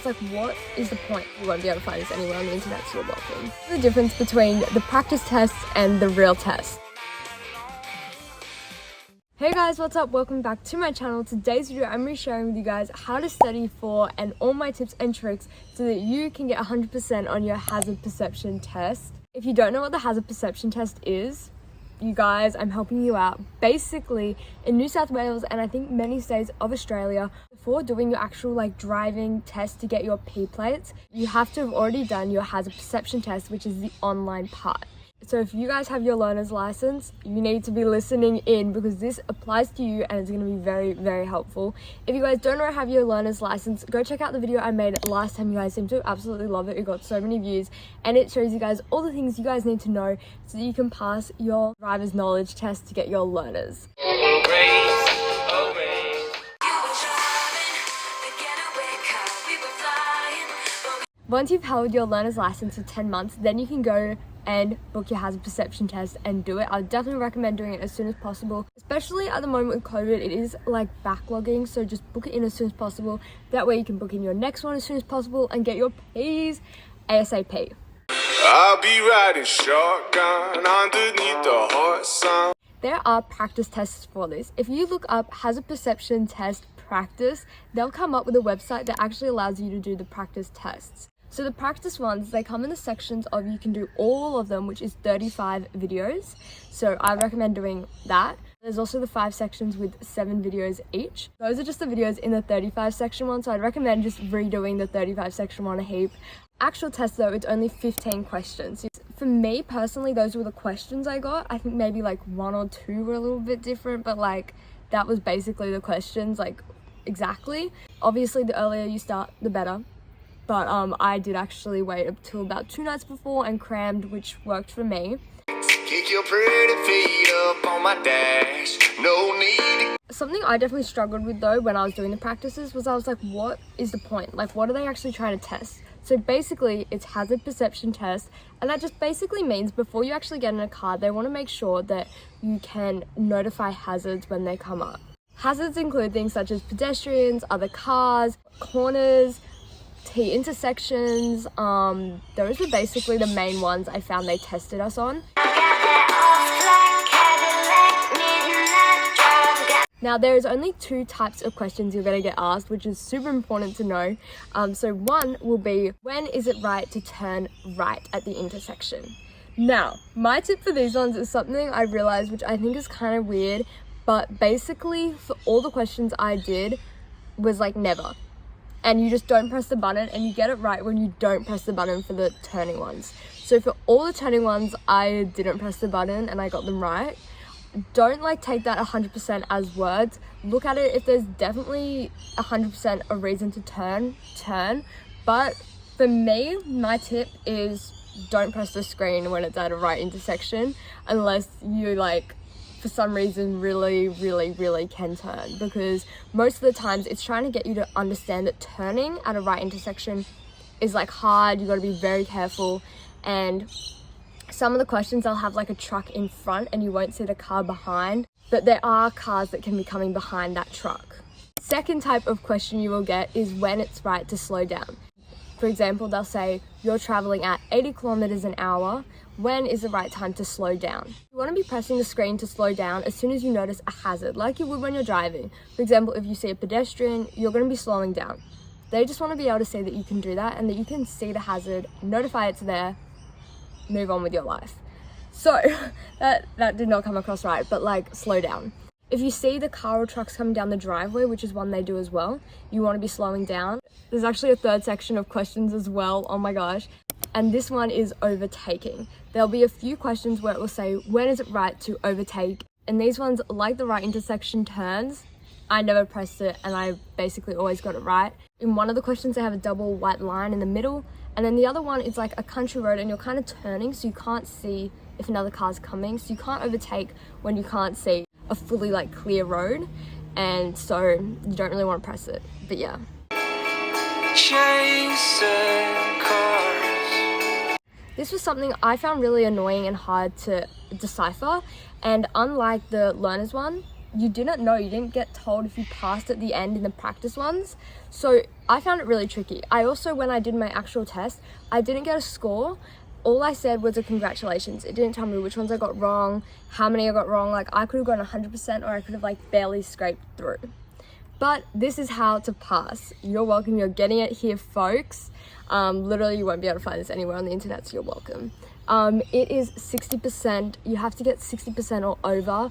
like, what is the point? You won't be able to find this anywhere on the internet, so you're welcome. The difference between the practice tests and the real test. Hey guys, what's up? Welcome back to my channel. Today's video, I'm going to be sharing with you guys how to study for and all my tips and tricks so that you can get 100% on your hazard perception test. If you don't know what the hazard perception test is, you guys, I'm helping you out. Basically, in New South Wales and I think many states of Australia, before doing your actual like driving test to get your P plates, you have to have already done your hazard perception test, which is the online part. So if you guys have your learner's license, you need to be listening in because this applies to you and it's going to be very, very helpful. If you guys don't already have your learner's license, go check out the video I made last time. You guys seem to absolutely love it. It got so many views and it shows you guys all the things you guys need to know so that you can pass your driver's knowledge test to get your learners. Once you've held your learner's license for 10 months, then you can go and book your hazard perception test and do it. I would definitely recommend doing it as soon as possible, especially at the moment with COVID. It is like backlogging, so just book it in as soon as possible. That way you can book in your next one as soon as possible and get your P's ASAP. I'll be riding shotgun underneath the hot sun. There are practice tests for this. If you look up hazard perception test practice, they'll come up with a website that actually allows you to do the practice tests. So the practice ones, they come in the sections of you can do all of them, which is 35 videos. So I recommend doing that. There's also the 5 sections with 7 videos each. Those are just the videos in the 35 section one. So I'd recommend just redoing the 35 section one a heap. Actual test though, it's only 15 questions. For me personally, those were the questions I got. I think maybe like 1 or 2 were a little bit different, but like that was basically the questions, like exactly. Obviously the earlier you start, the better. But I did actually wait up till about 2 nights before and crammed, which worked for me. Kick your pretty feet up on my dash. No need. Something I definitely struggled with though when I was doing the practices was I was like, what is the point? Like, what are they actually trying to test? So basically, it's hazard perception test, and that just basically means before you actually get in a car, they want to make sure that you can notify hazards when they come up. Hazards include things such as pedestrians, other cars, corners, T intersections. Those were basically the main ones I found they tested us on. Now there is only 2 types of questions you're going to get asked, which is super important to know. So one will be, when is it right to turn right at the intersection? Now, my tip for these ones is something I realized, which I think is kind of weird, but basically for all the questions I did was like never. And you just don't press the button and you get it right when you don't press the button for the turning ones. So for all the turning ones, I didn't press the button and I got them right. Don't like take that 100% as words. Look at it, if there's definitely 100% a reason to turn. But for me, my tip is don't press the screen when it's at a right intersection unless you like for some reason really can turn, because most of the times it's trying to get you to understand that turning at a right intersection is like hard. You got to be very careful, and some of the questions they'll have like a truck in front and you won't see the car behind, but there are cars that can be coming behind that truck. Second type of question you will get is when it's right to slow down. For example, they'll say you're traveling at 80 kilometers an hour. When is the right time to slow down? You want to be pressing the screen to slow down as soon as you notice a hazard, like you would when you're driving. For example, if you see a pedestrian, you're going to be slowing down. They just want to be able to see that you can do that and that you can see the hazard, notify it's there, move on with your life. So that did not come across right, but like slow down. If you see the car or trucks coming down the driveway, which is one they do as well, you want to be slowing down. There's actually a 3rd section of questions as well, oh my gosh. And this one is overtaking. There'll be a few questions where it will say, when is it right to overtake? And these ones, like the right intersection turns, I never pressed it and I basically always got it right. In one of the questions, they have a double white line in the middle. And then the other one is like a country road and you're kind of turning, so you can't see if another car's coming. So you can't overtake when you can't see a fully like clear road. And so you don't really want to press it, but yeah. Chasing cars. This was something I found really annoying and hard to decipher, and unlike the learners one, you didn't know, you didn't get told if you passed at the end in the practice ones. So I found it really tricky. I also, when I did my actual test, I didn't get a score. All I said was a congratulations. It didn't tell me which ones I got wrong, how many I got wrong. Like, I could have gone 100% or I could have like barely scraped through. But this is how to pass. You're welcome. You're getting it here, folks. Literally, you won't be able to find this anywhere on the internet, so you're welcome. It is 60%. You have to get 60% or over.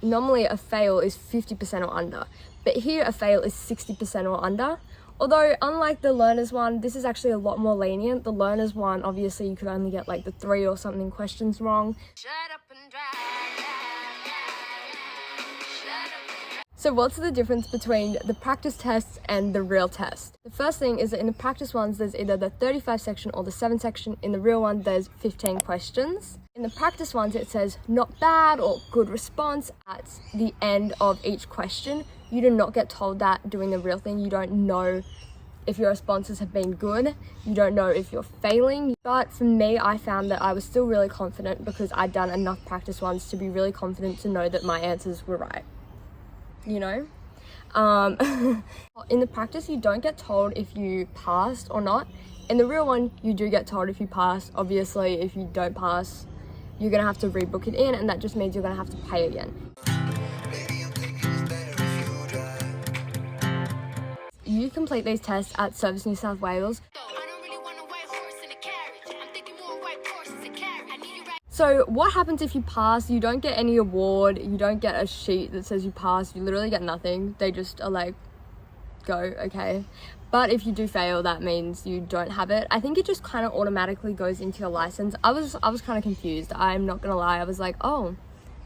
Normally, a fail is 50% or under. But here, a fail is 60% or under. Although, unlike the learners one, this is actually a lot more lenient. The learners one, obviously, you could only get like the 3 or something questions wrong. Shut up and drive. So what's the difference between the practice tests and the real test? The first thing is that in the practice ones, there's either the 35 section or the 7 section. In the real one, there's 15 questions. In the practice ones, it says not bad or good response at the end of each question. You do not get told that doing the real thing. You don't know if your responses have been good. You don't know if you're failing. But for me, I found that I was still really confident because I'd done enough practice ones to be really confident to know that my answers were right. You know? In the practice, you don't get told if you passed or not. In the real one, you do get told if you passed. Obviously, if you don't pass, you're gonna have to rebook it in, and that just means you're gonna have to pay again. You complete these tests at Service New South Wales. So what happens if you pass? You don't get any award, you don't get a sheet that says you passed, you literally get nothing. They just are like, go, okay. But if you do fail, that means you don't have it. I think it just kind of automatically goes into your license. I was kind of confused, I'm not gonna lie. I was like, oh,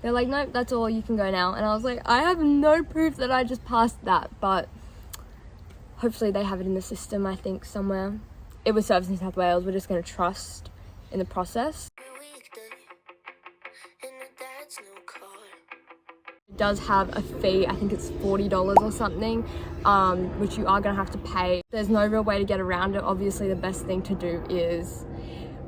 they're like, nope, that's all, you can go now. And I was like, I have no proof that I just passed that, but hopefully they have it in the system, I think, somewhere. It was Service New South Wales, we're just gonna trust in the process. It does have a fee, I think it's $40 or something, which you are going to have to pay. There's no real way to get around it. Obviously, the best thing to do is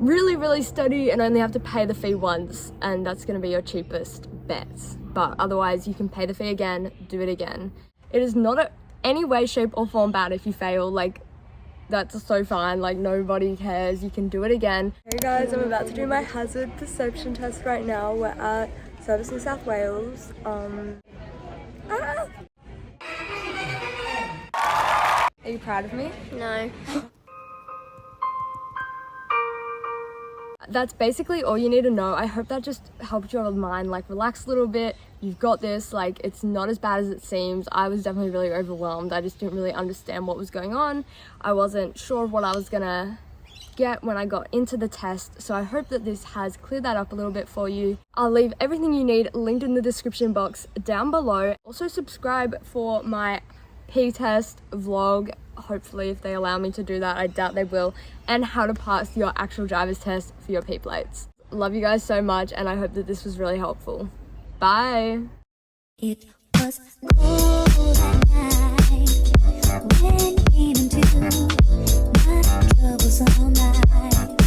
really study and only have to pay the fee once, and that's going to be your cheapest bet. But otherwise, you can pay the fee again, do it again. It is not in any way, shape or form bad if you fail. Like, that's so fine, like nobody cares, you can do it again. Hey guys, I'm about to do my hazard perception test right now. We're at Service New South Wales. Are you proud of me? No. That's basically all you need to know. I hope that just helped your mind like relax a little bit. You've got this, like it's not as bad as it seems. I was definitely really overwhelmed. I just didn't really understand what was going on. I wasn't sure what I was gonna get when I got into the test. So I hope that this has cleared that up a little bit for you. I'll leave everything you need linked in the description box down below. Also subscribe for my P-test vlog, hopefully if they allow me to do that. I doubt they will. And how to pass your actual driver's test for your P-plates. Love you guys so much, and I hope that this was really helpful. Bye! It was cold at night when you came into my troubles all night.